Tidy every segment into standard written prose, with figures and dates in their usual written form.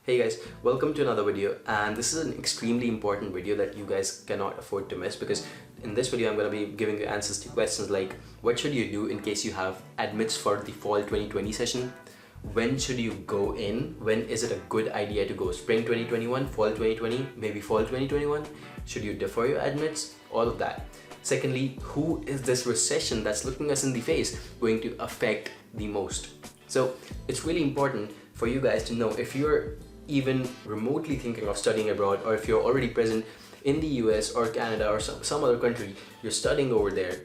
Hey guys, welcome to another video, and this is an extremely important video that you guys cannot afford to miss, because in this video I'm going to be giving you answers to questions like what should you do in case you have admits for the fall 2020 session, when should you go in, when is it a good idea to go, spring 2021, fall 2020, maybe fall 2021, should you defer your admits, all of that. Secondly, who is this recession that's looking us in the face going to affect the most? So it's really important for you guys to know if you're even remotely thinking of studying abroad, or if you're already present in the US or Canada or some other country, you're studying over there.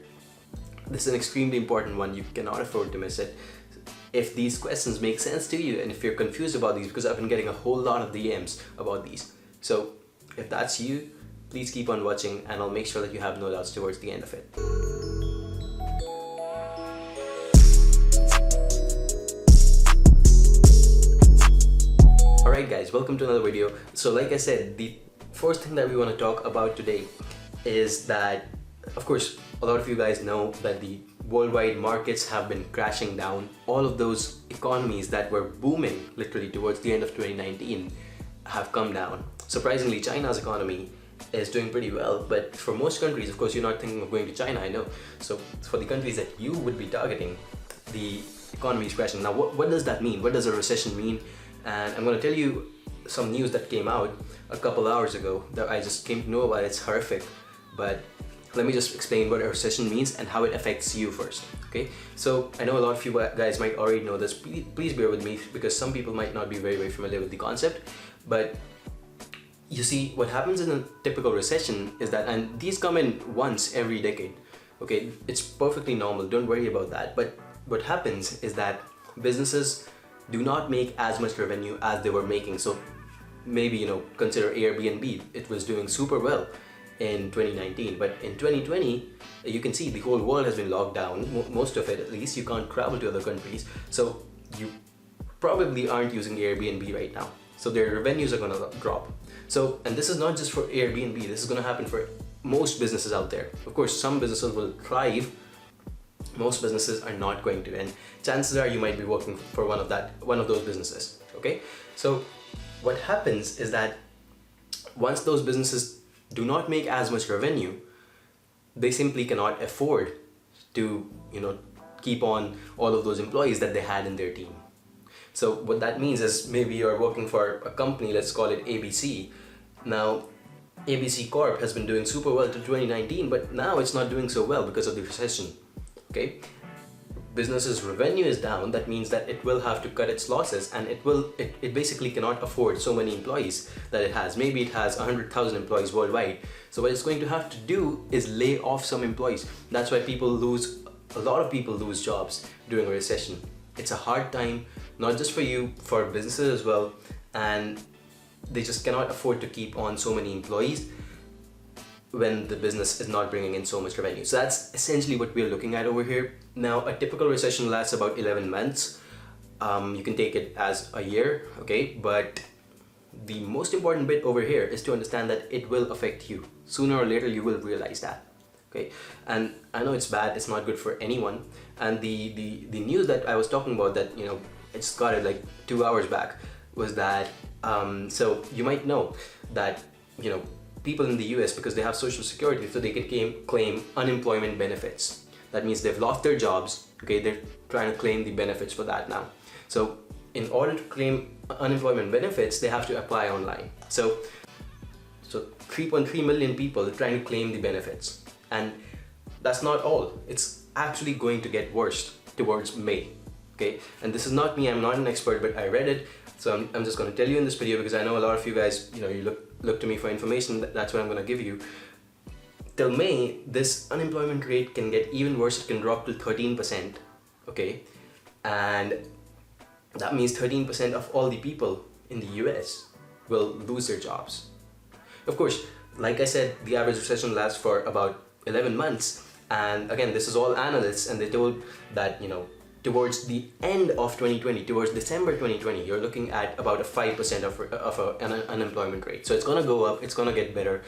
This is an extremely important one. You cannot afford to miss it. If these questions make sense to you and if you're confused about these, because I've been getting a whole lot of DMs about these. So if that's you, please keep on watching and I'll make sure that you have no doubts towards the end of it. Alright guys, welcome to another video. So like I said, the first thing that we want to talk about today is that, of course, a lot of you guys know that the worldwide markets have been crashing down. All of those economies that were booming literally towards the end of 2019 have come down. Surprisingly, China's economy is doing pretty well, but for most countries, of course, you're not thinking of going to China, I know. So for the countries that you would be targeting, the economy is crashing. Now, what does that mean? What does a recession mean? And I'm going to tell you some news that came out a couple hours ago that I just came to know about. It's horrific, but let me just explain what a recession means and how it affects you first. Okay, so I know a lot of you guys might already know this. Please bear with me because some people might not be very familiar with the concept. But you see, what happens in a typical recession is that, and these come in once every decade, okay, it's perfectly normal, don't worry about that. But what happens is that businesses do not make as much revenue as they were making. So maybe, consider Airbnb. It was doing super well in 2019, but in 2020, you can see the whole world has been locked down, most of it at least. You can't travel to other countries, so you probably aren't using Airbnb right now. So their revenues are gonna drop. So, and this is not just for Airbnb, this is gonna happen for most businesses out there. Of course, some businesses will thrive, most businesses are not going to, and chances are you might be working for one of those businesses. Okay, so what happens is that once those businesses do not make as much revenue, they simply cannot afford to keep on all of those employees that they had in their team. So what that means is, maybe you're working for a company, let's call it ABC. Now ABC Corp has been doing super well till 2019, but now it's not doing so well because of the recession. Okay, business's revenue is down. That means that it will have to cut its losses, and it basically cannot afford so many employees that it has. Maybe it has 100,000 employees worldwide. So what it's going to have to do is lay off some employees. That's why a lot of people lose jobs during a recession. It's a hard time, not just for you, for businesses as well, and they just cannot afford to keep on so many employees when the business is not bringing in so much revenue. So that's essentially what we're looking at over here. Now, a typical recession lasts about 11 months. You can take it as a year, okay? But the most important bit over here is to understand that it will affect you. Sooner or later, you will realize that, okay? And I know it's bad, it's not good for anyone. And the news that I was talking about that, I just got it like 2 hours back, was that, so you might know that, people in the US, because they have social security, so they can claim unemployment benefits. That means they've lost their jobs, okay, they're trying to claim the benefits for that now. So in order to claim unemployment benefits, they have to apply online. So 3.3 million people are trying to claim the benefits. And that's not all. It's actually going to get worse towards May, okay? And this is not me, I'm not an expert, but I read it. So I'm just going to tell you in this video because I know a lot of you guys, you look to me for information. That's what I'm going to give you. Till May, this unemployment rate can get even worse. It can drop to 13%, okay? And that means 13% of all the people in the US will lose their jobs. Of course, like I said, the average recession lasts for about 11 months. And again, this is all analysts, and they told that, towards the end of 2020, towards December 2020, you're looking at about a 5% of an unemployment rate. So it's going to go up, it's going to get better.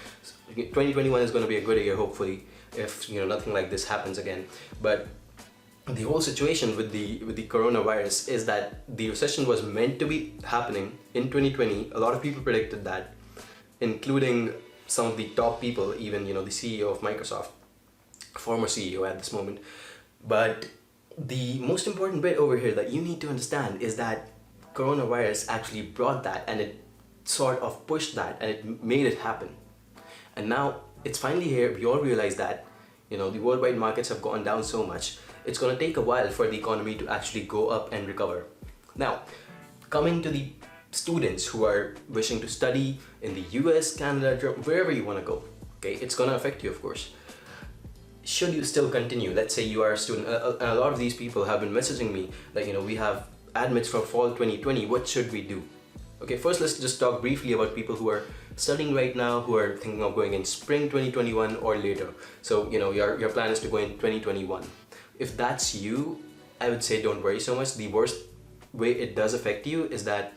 2021 is going to be a good year, hopefully, if nothing like this happens again. But the whole situation with the coronavirus is that the recession was meant to be happening in 2020. A lot of people predicted that, including some of the top people, even the CEO of Microsoft, former CEO at this moment. But the most important bit over here that you need to understand is that coronavirus actually brought that, and it sort of pushed that, and it made it happen. And now it's finally here. We all realize that the worldwide markets have gone down so much. It's going to take a while for the economy to actually go up and recover. Now, coming to the students who are wishing to study in the US, Canada, wherever you want to go, okay, it's going to affect you, of course. Should you still continue? Let's say you are a student. A lot of these people have been messaging me that, we have admits for fall 2020. What should we do? Okay, first let's just talk briefly about people who are studying right now, who are thinking of going in spring 2021 or later. So, your plan is to go in 2021. If that's you, I would say don't worry so much. The worst way it does affect you is that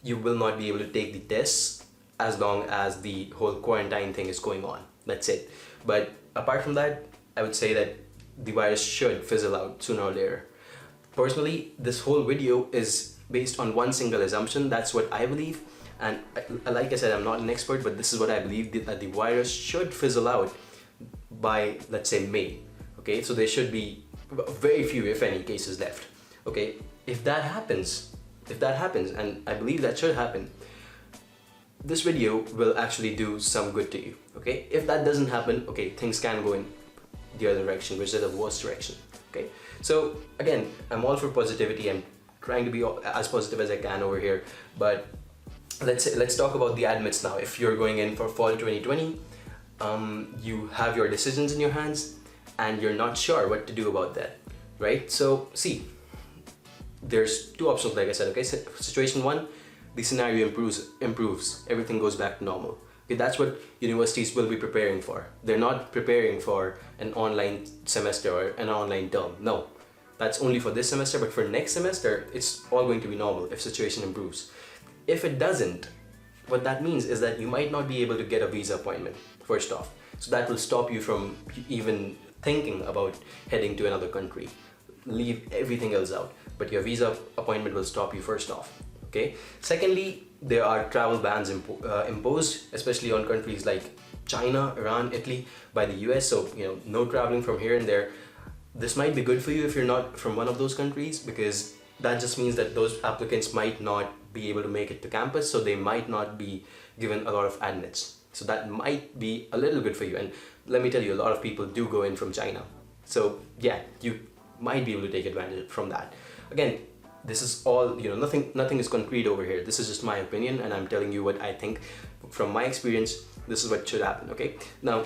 you will not be able to take the tests as long as the whole quarantine thing is going on. That's it. But apart from that, I would say that the virus should fizzle out sooner or later. Personally, this whole video is based on one single assumption. That's what I believe. And like I said, I'm not an expert, but this is what I believe, that the virus should fizzle out by, let's say, May. Okay, so there should be very few, if any, cases left. Okay, if that happens, and I believe that should happen, this video will actually do some good to you. Okay, if that doesn't happen, okay, things can go in the other direction, which is the worst direction. Okay, so again, I'm all for positivity. I'm trying to be as positive as I can over here. But let's talk about the admits now. If you're going in for fall 2020, you have your decisions in your hands, and you're not sure what to do about that, right? So see, there's two options, like I said. Okay, situation one, the scenario improves, everything goes back to normal. Okay, that's what universities will be preparing for. They're not preparing for an online semester or an online term. No, that's only for this semester, but for next semester, it's all going to be normal if situation improves. If it doesn't, what that means is that you might not be able to get a visa appointment, first off. So that will stop you from even thinking about heading to another country. Leave everything else out, but your visa appointment will stop you first off. Okay. Secondly, there are travel bans imposed, especially on countries like China, Iran, Italy, by the US. So no traveling from here and there. This might be good for you if you're not from one of those countries, because that just means that those applicants might not be able to make it to campus, so they might not be given a lot of admits. So that might be a little good for you. And let me tell you, a lot of people do go in from China. So yeah, you might be able to take advantage from that. Again, this is all, nothing is concrete over here. This is just my opinion, and I'm telling you what I think from my experience. This is what should happen. Okay. Now,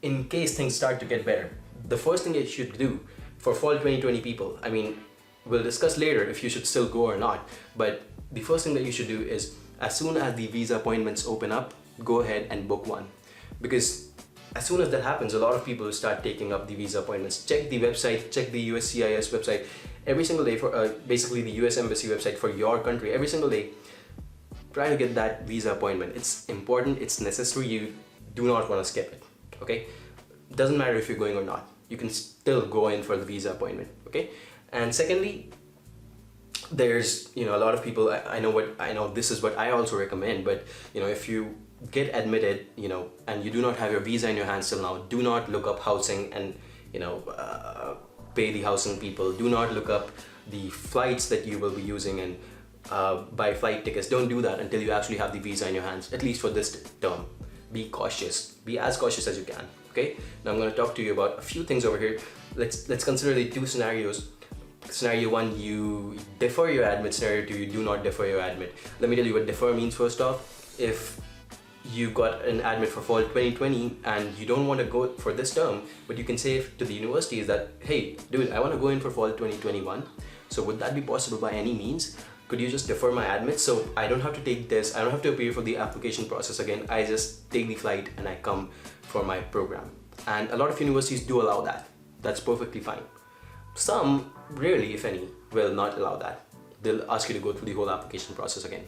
in case things start to get better, the first thing you should do for fall 2020 people, I mean, we'll discuss later if you should still go or not, but the first thing that you should do is, as soon as the visa appointments open up, go ahead and book one. Because as soon as that happens, a lot of people will start taking up the visa appointments. Check the website, check the USCIS website every single day, for basically the US Embassy website for your country. Every single day, try to get that visa appointment. It's important, it's necessary. You do not want to skip it. Okay, doesn't matter if you're going or not, you can still go in for the visa appointment. Okay. And secondly, there's a lot of people, I know this is what I also recommend, but if you get admitted, and you do not have your visa in your hands till now, do not look up housing and pay the housing people. Do not look up the flights that you will be using and buy flight tickets. Don't do that until you actually have the visa in your hands, at least for this term. Be cautious, be as cautious as you can. Okay, now I'm going to talk to you about a few things over here. Let's consider the two scenarios. Scenario one, you defer your admit. Scenario two, you do not defer your admit. Let me tell you what defer means first off. If you got an admit for fall 2020 and you don't want to go for this term, but you can say to the universities that, hey dude, I want to go in for fall 2021, so would that be possible by any means? Could you just defer my admit so I don't have to take this, I don't have to appear for the application process again, I just take the flight and I come for my program. And a lot of universities do allow that. That's perfectly fine. Some, rarely if any, will not allow that. They'll ask you to go through the whole application process again.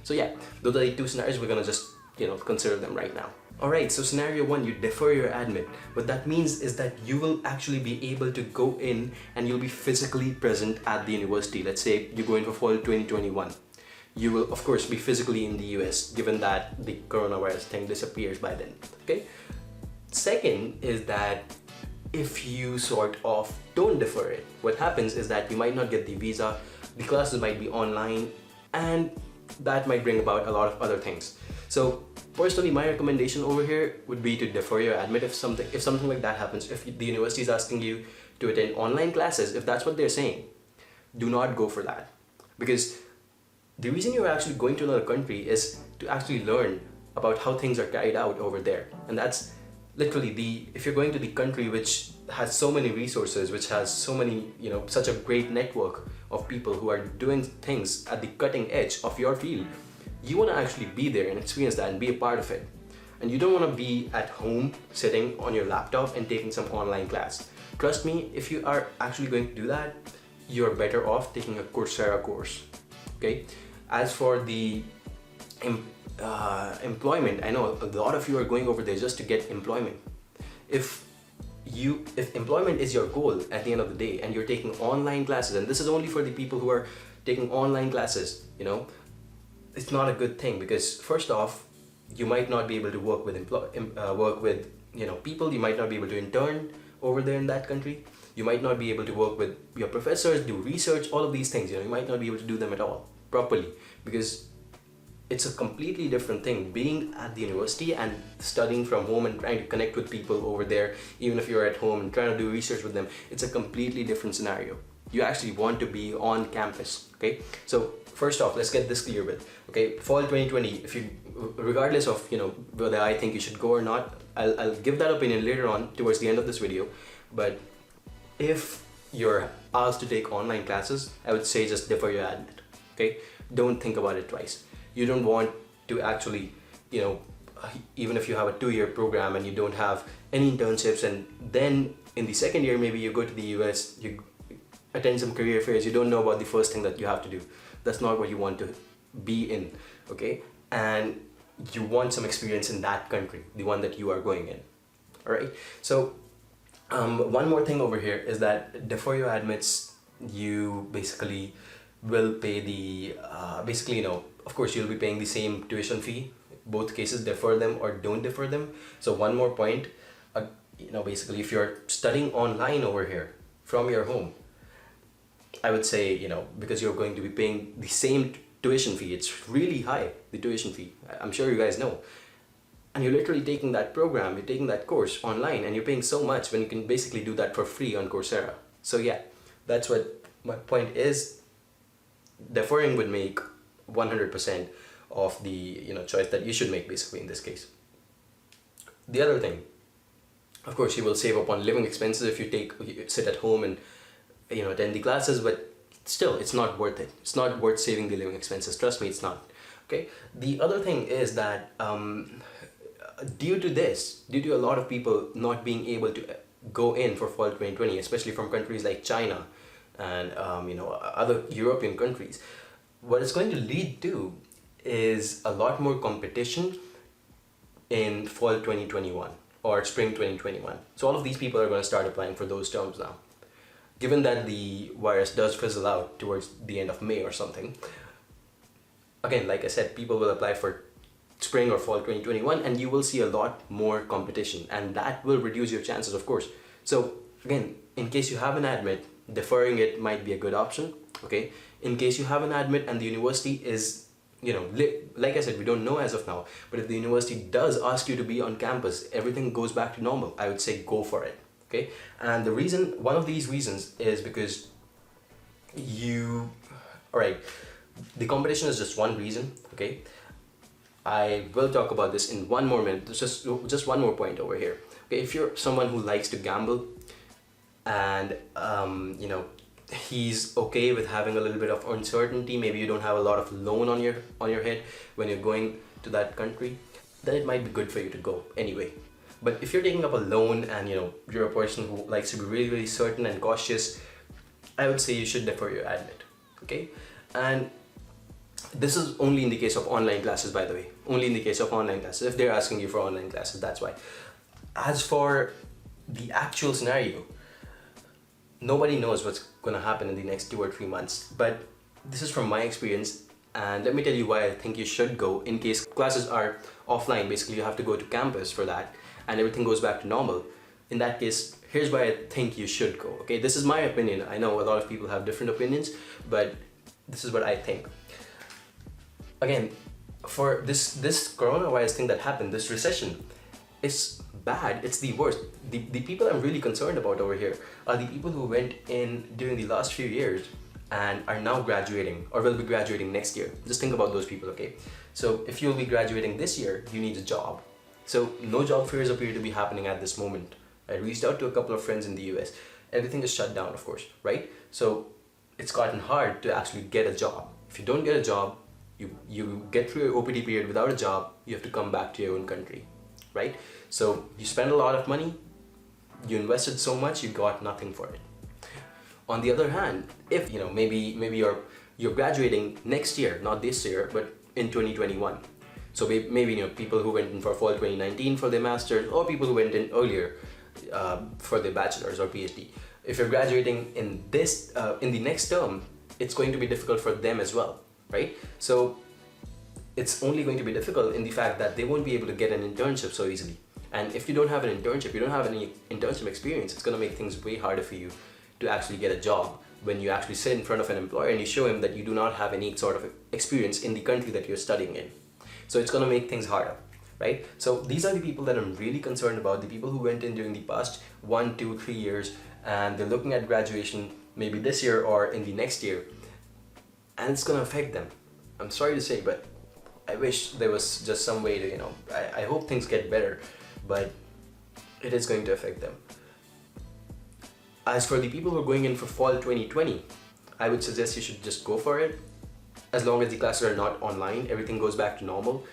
So yeah, those are the two scenarios. We're gonna just consider them right now. Alright, so scenario one, you defer your admit. What that means is that you will actually be able to go in and you'll be physically present at the university. Let's say you go in for fall 2021. You will of course be physically in the US, given that the coronavirus thing disappears by then, okay? Second is that if you sort of don't defer it, what happens is that you might not get the visa, the classes might be online, and that might bring about a lot of other things. So personally, my recommendation over here would be to defer your admit if something like that happens. If the university is asking you to attend online classes, if that's what they're saying, do not go for that. Because the reason you're actually going to another country is to actually learn about how things are carried out over there. And that's literally if you're going to the country which has so many resources, which has so many, such a great network of people who are doing things at the cutting edge of your field, you want to actually be there and experience that and be a part of it. And you don't want to be at home sitting on your laptop and taking some online class. Trust me, if you are actually going to do that, you're better off taking a Coursera course, okay? As for the employment, I know a lot of you are going over there just to get employment. If employment is your goal at the end of the day and you're taking online classes, and this is only for the people who are taking online classes, it's not a good thing, because first off, you might not be able to work with people. You might not be able to intern over there in that country. You might not be able to work with your professors, do research, all of these things. You might not be able to do them at all properly, because it's a completely different thing being at the university and studying from home and trying to connect with people over there. Even if you're at home and trying to do research with them, it's a completely different scenario. You actually want to be on campus, okay? So first off, let's get this clear with, okay, fall 2020, regardless of, whether I think you should go or not, I'll give that opinion later on towards the end of this video. But if you're asked to take online classes, I would say just defer your admit, okay? Don't think about it twice. You don't want to actually, even if you have a 2-year program and you don't have any internships, and then in the second year, maybe you go to the US, you attend some career fairs, you don't know about the first thing that you have to do. That's not what you want to be in, okay? And you want some experience in that country, the one that you are going in, all right? So one more thing over here is that defer your admits, you basically will pay the, of course, you'll be paying the same tuition fee. Both cases, defer them or don't defer them. So one more point, basically if you're studying online over here from your home, I would say, because you're going to be paying the same tuition fee, it's really high, the tuition fee. I'm sure you guys know. And you're literally taking that program, you're taking that course online, and you're paying so much when you can basically do that for free on Coursera. So yeah, that's what my point is. Deferring would make 100% of the choice that you should make basically in this case. The other thing, of course, you will save up on living expenses if you sit at home and attend the classes, but still it's not worth it. It's not worth saving the living expenses. Trust me, it's not. Okay. The other thing is that due to a lot of people not being able to go in for fall 2020, especially from countries like China and other European countries, what it's going to lead to is a lot more competition in fall 2021 or spring 2021. So all of these people are going to start applying for those terms now. Given that the virus does fizzle out towards the end of May or something, again, like I said, people will apply for spring or fall 2021, and you will see a lot more competition, and that will reduce your chances, of course. So again, in case you have an admit, deferring it might be a good option, okay? In case you have an admit and the university is, like I said, we don't know as of now, but if the university does ask you to be on campus, everything goes back to normal, I would say go for it, okay? And one of these reasons is because alright, the competition is just one reason, okay? I will talk about this in one more minute. Just one more point over here. Okay, if you're someone who likes to gamble and he's okay with having a little bit of uncertainty, maybe you don't have a lot of loan on your head when you're going to that country, then it might be good for you to go anyway. But if you're taking up a loan and you're a person who likes to be really, really certain and cautious, I would say you should defer your admit, okay? And This is only in the case of online classes, by the way. Only in the case of online classes. If they're asking you for online classes, that's why. As for the actual scenario, nobody knows what's going to happen in the next 2 or 3 months. But this is from my experience, and let me tell you why I think you should go in case classes are offline. Basically, you have to go to campus for that, and everything goes back to normal. In that case, here's why I think you should go. Okay, this is my opinion. I know a lot of people have different opinions, but this is what I think. Again, for this coronavirus thing that happened, this recession, it's bad. It's the worst. The people I'm really concerned about over here are the people who went in during the last few years and are now graduating or will be graduating next year. Just think about those people, okay? So if you'll be graduating this year, you need a job. So no job fairs appear to be happening at this moment. I reached out to a couple of friends in the US. Everything is shut down, of course, right? So it's gotten hard to actually get a job. If you don't get a job, you get through your OPT period without a job, you have to come back to your own country, right? So you spend a lot of money, you invested so much, you got nothing for it. On the other hand, if maybe you're graduating next year, not this year, but in 2021. So maybe people who went in for fall 2019 for their masters, or people who went in earlier for their bachelor's or PhD. If you're graduating in in the next term, it's going to be difficult for them as well, right? So it's only going to be difficult in the fact that they won't be able to get an internship so easily. And if you don't have an internship, you don't have any internship experience, it's going to make things way harder for you to actually get a job when you actually sit in front of an employer and you show him that you do not have any sort of experience in the country that you're studying in. So it's going to make things harder, right? So these are the people that I'm really concerned about, the people who went in during the past 1, 2, 3 years, and they're looking at graduation maybe this year or in the next year, and it's going to affect them. I'm sorry to say, but I wish there was just some way to, I hope things get better, but it is going to affect them. As for the people who are going in for fall 2020, I would suggest you should just go for it. As long as the classes are not online, everything goes back to normal.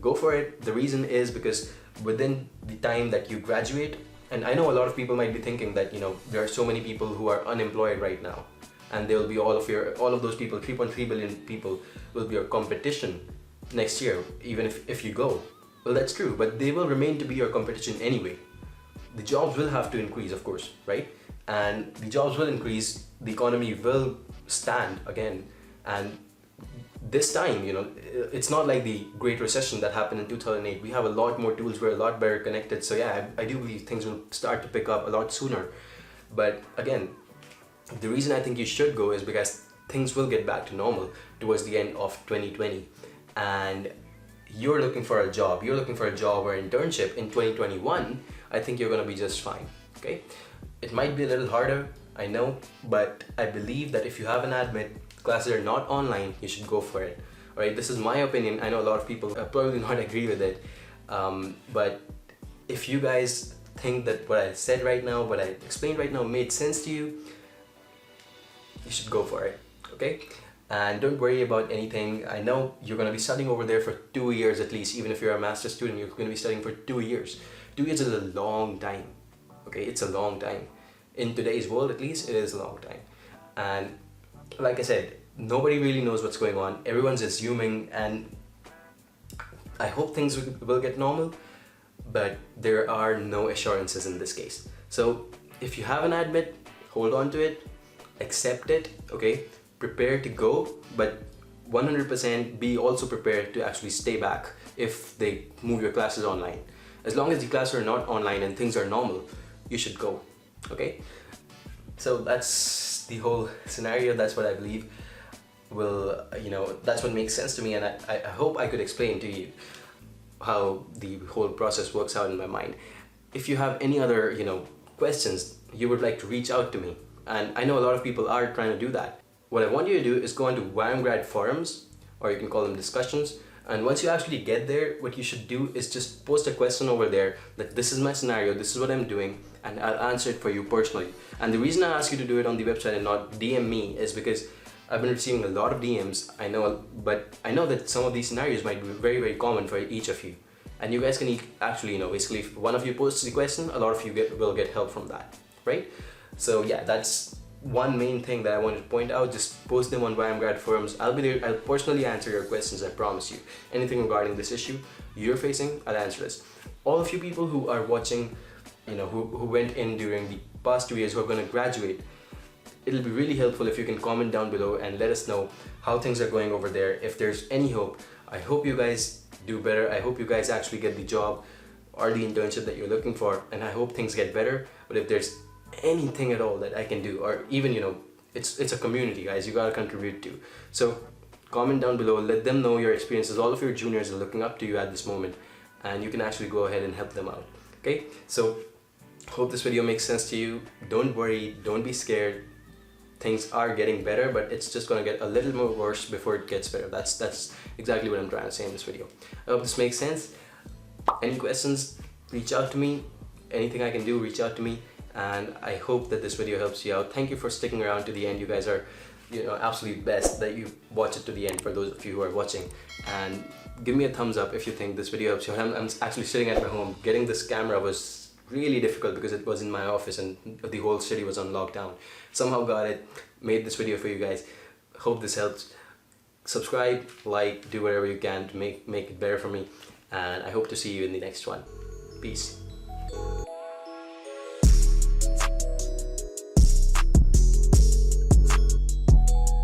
Go for it. The reason is because within the time that you graduate, and I know a lot of people might be thinking that there are so many people who are unemployed right now, and there will be all of those people, 3.3 billion people, will be your competition next year, even if you go. Well, that's true, but they will remain to be your competition anyway. The jobs will have to increase, of course, right? And the jobs will increase, the economy will stand again, and this time, it's not like the Great Recession that happened in 2008. We have a lot more tools, we're a lot better connected, so yeah, I do believe things will start to pick up a lot sooner. But again, the reason I think you should go is because things will get back to normal towards the end of 2020, and you're looking for a job or internship in 2021, I think you're going to be just fine, okay? It might be a little harder, I know, but I believe that if you have an admit, classes are not online, you should go for it. Alright, this is my opinion. I know a lot of people probably not agree with it, but if you guys think that what I said right now, what I explained right now made sense to you, you should go for it, okay? And don't worry about anything. I know you're going to be studying over there for 2 years at least. Even if you're a master's student, you're going to be studying for 2 years. 2 years is a long time, okay? It's a long time. In today's world, at least, it is a long time. And like I said, nobody really knows what's going on. Everyone's assuming, and I hope things will get normal, but there are no assurances in this case. So if you have an admit, hold on to it, accept it, okay? Prepare to go, but 100% be also prepared to actually stay back if they move your classes online. As long as the classes are not online and things are normal, you should go, okay? So that's the whole scenario. That's what I believe will, that's what makes sense to me, and I hope I could explain to you how the whole process works out in my mind. If you have any other, questions, you would like to reach out to me, and I know a lot of people are trying to do that. What I want you to do is go onto Warmgrad forums, or you can call them discussions, and once you actually get there, what you should do is just post a question over there that this is my scenario, this is what I'm doing, and I'll answer it for you personally. And the reason I ask you to do it on the website and not DM me is because I've been receiving a lot of DMs, but I know that some of these scenarios might be very, very common for each of you. And you guys can actually, basically if one of you posts the question, a lot of you will get help from that, right? So yeah, that's one main thing that I wanted to point out, just post them on YM forums. I'll be there. I'll personally answer your questions, I promise you. Anything regarding this issue you're facing, I'll answer this. All of you people who are watching, who went in during the past 2 years, who are going to graduate, it'll be really helpful if you can comment down below and let us know how things are going over there, if there's any hope. I hope you guys do better. I hope you guys actually get the job or the internship that you're looking for, and I hope things get better. But if there's anything at all that I can do, or even, it's a community, guys, you gotta contribute to. So comment down below, let them know your experiences. All of your juniors are looking up to you at this moment, and you can actually go ahead and help them out. Okay, so hope this video makes sense to you. Don't worry, don't be scared. Things are getting better, but it's just gonna get a little more worse before it gets better. That's exactly what I'm trying to say in this video. I hope this makes sense. Any questions, reach out to me. Anything I can do, reach out to me. And I hope that this video helps you out. Thank you for sticking around to the end. You guys are, absolutely best that you watch it to the end, for those of you who are watching. And give me a thumbs up if you think this video helps you. I'm actually sitting at my home. Getting this camera was really difficult because it was in my office and the whole city was on lockdown. Somehow got it, made this video for you guys. Hope this helps. Subscribe, like, do whatever you can to make it better for me. And I hope to see you in the next one. Peace.